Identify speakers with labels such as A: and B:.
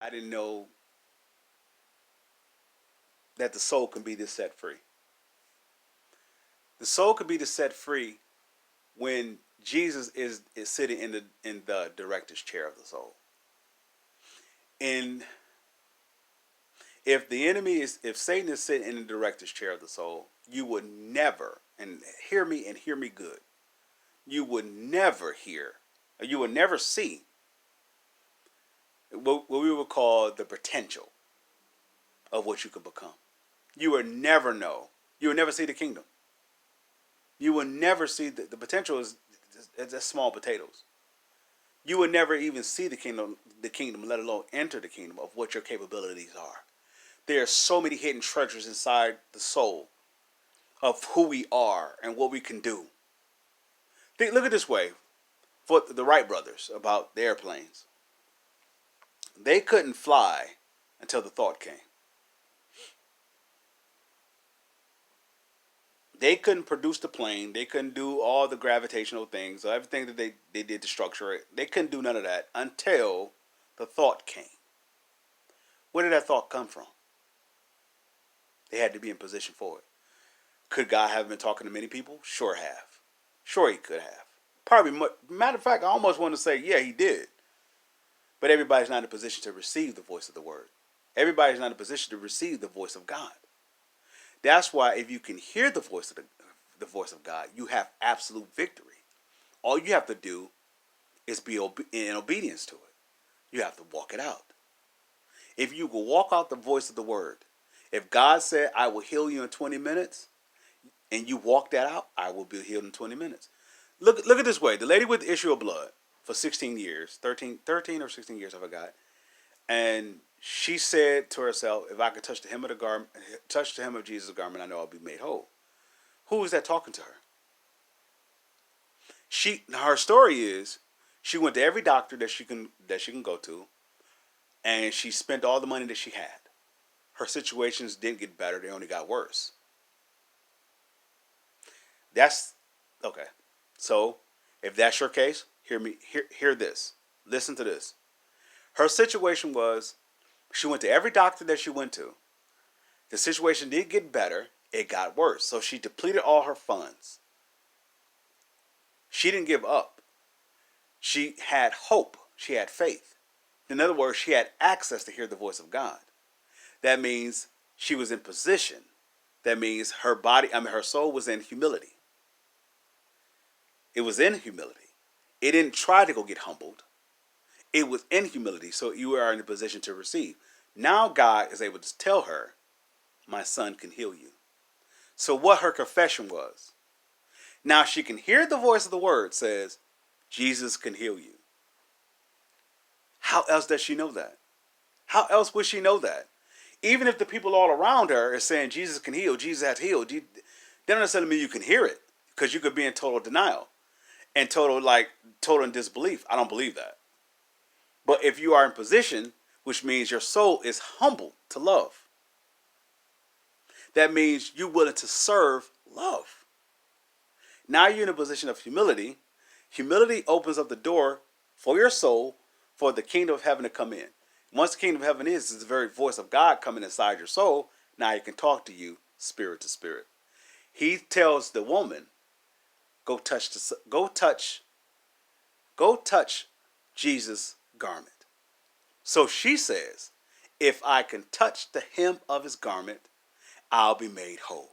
A: I didn't know that the soul can be this set free. The soul can be this set free when Jesus is sitting in the director's chair of the soul. And if Satan is sitting in the director's chair of the soul, you would never, and hear me good, you would never hear, or you would never see what we would call the potential of what you could become. You would never know. You would never see the kingdom. You would never see the potential is just small potatoes. You would never even see the kingdom, let alone enter the kingdom of what your capabilities are. There are so many hidden treasures inside the soul of who we are and what we can do. Look at this way for the Wright brothers about the airplanes. They couldn't fly until the thought came. They couldn't produce the plane. They couldn't do all the gravitational things, or everything that they did to structure it. They couldn't do none of that until the thought came. Where did that thought come from? They had to be in position for it. Could God have been talking to many people? Sure have. Sure he could have. Probably, matter of fact, I almost want to say, yeah, he did. But everybody's not in a position to receive the voice of the word. Everybody's not in a position to receive the voice of God. That's why if you can hear the voice of God, you have absolute victory. All you have to do is be in obedience to it. You have to walk it out. If you will walk out the voice of the word, if God said, I will heal you in 20 minutes, and you walk that out, I will be healed in 20 minutes. Look at this way. The lady with the issue of blood for 16 years, 13 or 16 years, I forgot. And she said to herself, if I could touch the hem of the garment, touch the hem of Jesus' garment, I know I'll be made whole. Who is that talking to her? Her story is she went to every doctor that she can go to, and she spent all the money that she had. Her situations didn't get better, they only got worse. That's okay. So, if that's your case, hear this. Listen to this. Her situation was she went to every doctor that she went to. The situation did get better, it got worse. So she depleted all her funds. She didn't give up. She had hope. She had faith. In other words, she had access to hear the voice of God. That means she was in position. That means her soul was in humility. It was in humility. It didn't try to go get humbled. It was in humility, so you are in a position to receive. Now God is able to tell her, my son can heal you. So what her confession was. Now she can hear the voice of the word says, Jesus can heal you. How else does she know that? How else would she know that? Even if the people all around her are saying Jesus can heal, Jesus has healed, that doesn't necessarily mean you can hear it, because you could be in total denial and total in disbelief. I don't believe that. But if you are in position, which means your soul is humble to love, that means you're willing to serve love. Now you're in a position of humility. Humility opens up the door for your soul for the kingdom of heaven to come in. Once the kingdom of heaven is the very voice of God coming inside your soul, now he can talk to you spirit to spirit. He tells the woman, go touch Jesus' garment. So she says, if I can touch the hem of his garment, I'll be made whole.